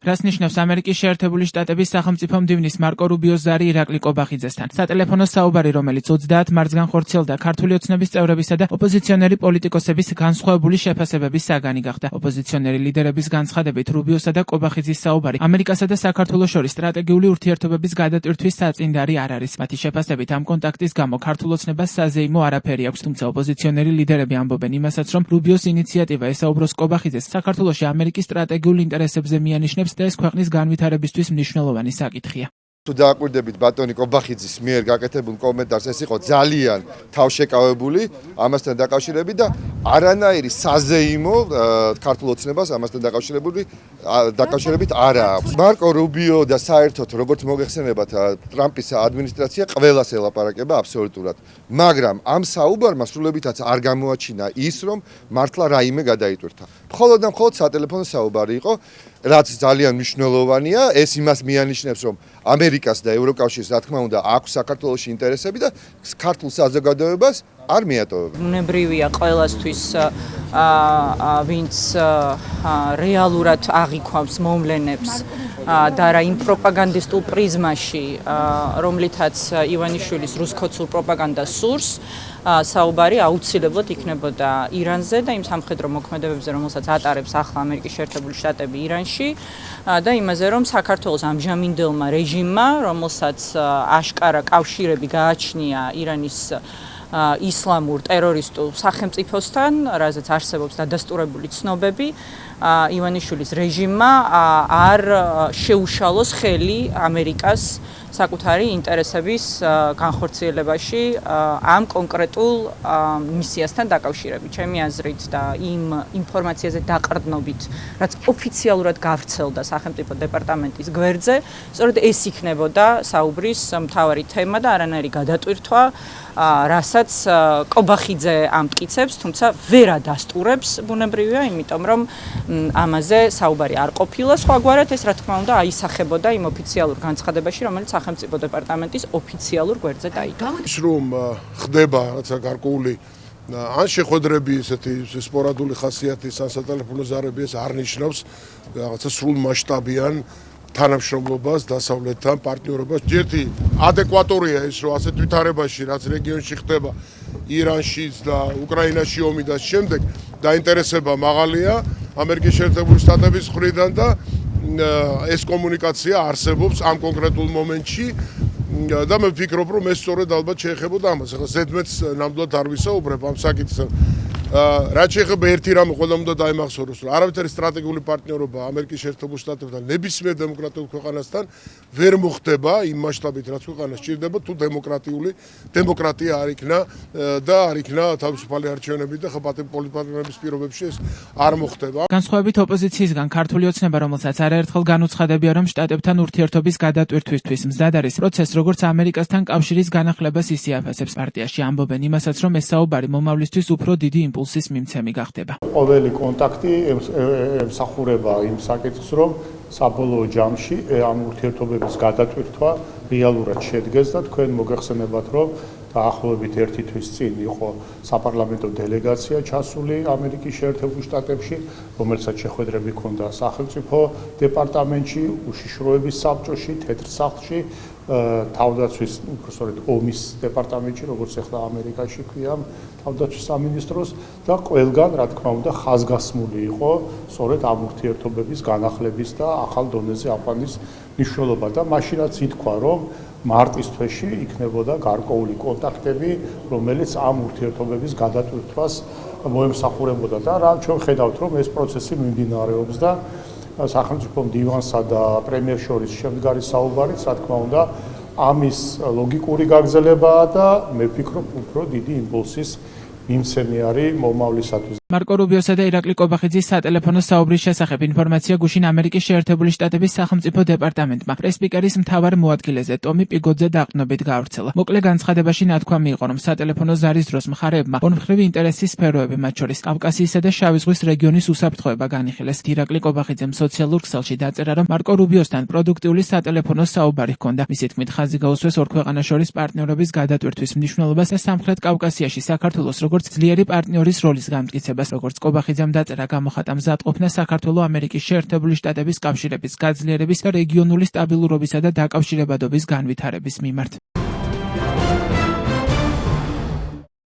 რას ნიშნავს ამერიკის შეერთებული შტატების სახელმწიფო მდივნის მარკო რუბიოს ზარი ირაკლი კობახიძესთან. სატელეფონო საუბარი, რომელიც 30 მარტს განხორციელდა ქართული ოცნების წევრებისა და ოპოზიციონერი პოლიტიკოსების განსხვავებული შეფასებების საგანი გახდა. ოპოზიციონერი ლიდერების განცხადებით, რუბიოსა და კობახიძის საუბარი ამერიკასა და საქართველოს შორის სტრატეგიული ურთიერთობების გადატვირთვის საწინდარი არ არის. მათი შეფასებით, ამ კონტაქტის გამო ქართულ ოცნებას საზეიმო არაფერი აქვს, თუმცა ოპოზიციონერი ლიდერები ამბობენ იმასაც, რომ რუბიოს ინიციატივა ესაუბროს კობახიძეს საქართველოში ამერიკის სტრატეგიულ ინტერესებზე მიანიშნებს და ეს ქვეყნის განვითარებისთვის მნიშვნელოვანი საკითხია. თუ დააკვირდებით ბატონი კობახიძის მიერ გაკეთებულ კომენტარს, ეს იყო ძალიან თავშეკავებული ამასთან დაკავშირებით და არანაირი საზეიმო ქართულ ოცნებას ამასთან დაკავშირებით არ აქვს. მარკო რუბიო და საერთოდ როგორც მოგეხსენებათ ტრამპის ადმინისტრაცია ყველას ელაპარაკება აბსოლუტურად, მაგრამ ამ საუბარმა სრულებითაც არ გამოაჩინა ის, რომ მართლა რაიმე გადაიტვირთა. მხოლოდ და მხოლოდ სატელეფონო საუბარი იყო, რაც ძალიან მნიშვნელოვანია, ეს იმას მიანიშნებს, რომ ამერიკას და ევროკავშირს რა თქმა უნდა აქვს საქართველოში ინტერესები და ქართულ საზოგადოებას არ მიატოვებენ. უნებრივია ყველასთვის ვინც რეალურად აღიქვამს მოვლენებს და რა იმ პროპაგანდისტულ პრიზმაში, რომლითაც ივანიშვილის რუსკოცურ პროპაგანდას სურს, საუბარი აუცილებლად იქნებოდა ირანზე და იმ სამხედრო მოქმედებებზე, რომელსაც ატარებს ახლა ამერიკის შეერთებული შტატები ირანში და იმაზე, რომ საქართველოს ამჟამინდელმა რეჟიმმა, რომელსაც აშკარა კავშირები გააჩნია ირანის ისლამურ ტერორისტულ სახელმწიფოსთან, რაზეც არსებობს დადასტურებული ცნობები, ივანიშვილის რეჟიმმა არ შეუშალოს ხელი ამერიკას საკუთარი ინტერესების განხორციელებაში ამ კონკრეტულ მისიასთან დაკავშირებით. ჩემი აზრით და იმ ინფორმაციაზე დაყრდნობით, რაც ოფიციალურად გავრცელდა სახელმწიფო დეპარტამენტის გვერდზე, სწორედ ეს იქნებოდა საუბრის მთავარი თემა და არანაირი გადატვირთვა, რასაც კობახიძე ამტკიცებს, თუმცა ვერ ადასტურებს, ბუნებრივია, იმიტომ რომ ამაზე საუბარი არ ყოფილა სხვაგვარად, ეს რა თქმა უნდა აისახებოდა იმ ოფიციალურ განცხადებაში, რომელიც სახელმწიფო დეპარტამენტის ოფიციალურ გვერდზე დაიდო. ის რომ ხდება რაცა გარკვეული ან შეხვედრები ესეთი სპორადული ხასიათის ან სატელეფონო ზარები ეს არ ნიშნავს რაღაცა სრულ მასშტაბიან თანამშრომლობას დასავლეთთან პარტნიორობას. ერთი ადეკვატურია ის, რომ ასეთ ვითარებაში, რაც რეგიონში ხდება, ირანშიც და უკრაინაში ომი და შემდეგ დაინტერესება მაღალია ამერიკის შეერთებული შტატების მხრიდან და ეს კომუნიკაცია არსებობს ამ კონკრეტულ მომენტში და მე ვფიქრობ, რომ ეს სწორედ ალბათ შეეხებოდა ამას. ახლა ზედმეტს ნამდვილად არ ვისაუბრებ ამ საკითხზე. რაც შეეხება ერთი რამე ყველა უნდა დაიმახსოვროს, რომ არავითარი სტრატეგიული პარტნიორობა ამერიკის შეერთებულ შტატებთან ნებისმიერ დემოკრატიულ ქვეყანასთან ვერ მოხდება იმ მასშტაბით, რაც ქვეყანა სჭირდება, თუ დემოკრატია არ იქნა და არ იქნა თავისუფალი არჩევნები და პოლიტპარტნიორების პირობებში ეს არ მოხდება. განსხვავებით ოპოზიციისგან ქართული ოცნება, რომელსაც არაერთხელ განუცხადებია, რომ შტატებთან ურთიერთობის გადატვირთვისთვის მზად არის პროცესს, როგორც ამერიკასთან კავშირის განახლებას ისე აფასებს. პარტიაში ამბობენ იმასაც, რომ ეს საუბარი მომავლისთვის უფრო დიდი იმპულსის მიმცემი გახდება. ყოველი კონტაქტი ემსახურება იმ საკითხს, რომ საბოლოო ჯამში ამ ურთიერთობების გადატვირთვა რეალურად შედგეს და თქვენ მოგეხსენებათ, რომ დაახლოებით ერთი თვის წინ იყო საპარლამენტო დელეგაცია ჩასული ამერიკის შეერთებულ შტატებში, რომელსაც შეხვედრები ჰქონდა სახელმწიფო დეპარტამენტში, უშიშროების საბჭოში, თეთრ სახლში, თავდაცვის, უბრალოდ ომის დეპარტამენტში, როგორც ახლა ამერიკაში ქვია თავდაცვის სამინისტროს და ყველგან, რა თქმა უნდა, ხაზგასმული იყო სწორედ ამ ურთიერთობების განახლების და ახალ დონეზე აყვანის მნიშვნელობა და მაშინაც ითქვა, რომ მარტის თვეში იქნებოდა გარკვეული კონტაქტები, რომელიც ამ ურთიერთობების გადატვირთვას მოემსახურებოდა და რა ჩვენ ხედავთ, რომ ეს პროცესი მიმდინარეობს და სახელმწიფო მდივანსა და პრემიერს შორის შემდგარი საუბარიც, რა თქმა უნდა, ამის ლოგიკური გაგრძელებაა და მე ვფიქრობ, უფრო დიდი იმპულსის მიმცემი არის მომავლისათვის. მარკო რუბიოსა და ირაკლი კობახიძის სატელეფონო საუბრის შესახებ ინფორმაცია გუშინ ამერიკის შეერთებული შტატების სახელმწიფო დეპარტამენტმა პრესპიკერის მთავარ მოადგილეზე ტომი პიგოძე დაყრდნობით გაავრცელა. მოკლე განცხადებაში ნათქვამი იყო, რომ სატელეფონო ზარის დროს მხარეებმა ორმხრივი ინტერესის სფეროები, მათ შორის კავკასიისა და შავი ზღვის რეგიონის უსაფრთხოება განიხილეს. ირაკლი კობახიძემ სოციალურ ქსელში დაწერა, რომ მარკო რუბიოსთან პროდუქტიული სატელეფონო საუბარი ჰქონდა. მისი თქმით, ხაზი გაუსვეს ორ ქვეყანას შორის პარტნიორობის გადატვირთვის მნიშვნელობას და სამხრეთ კავკასიაში საქართველოს როგორც როგორც ძლიერი პარტნიორის როლის განმტკიცებას, როგორც კობახიძემ დაწერა გამოხატა მზადყოფნა საქართველო-ამერიკის შეერთებული შტატების კავშირების გაძლიერების და რეგიონული სტაბილურობისა და დაკავშირებადობის განვითარების მიმართ.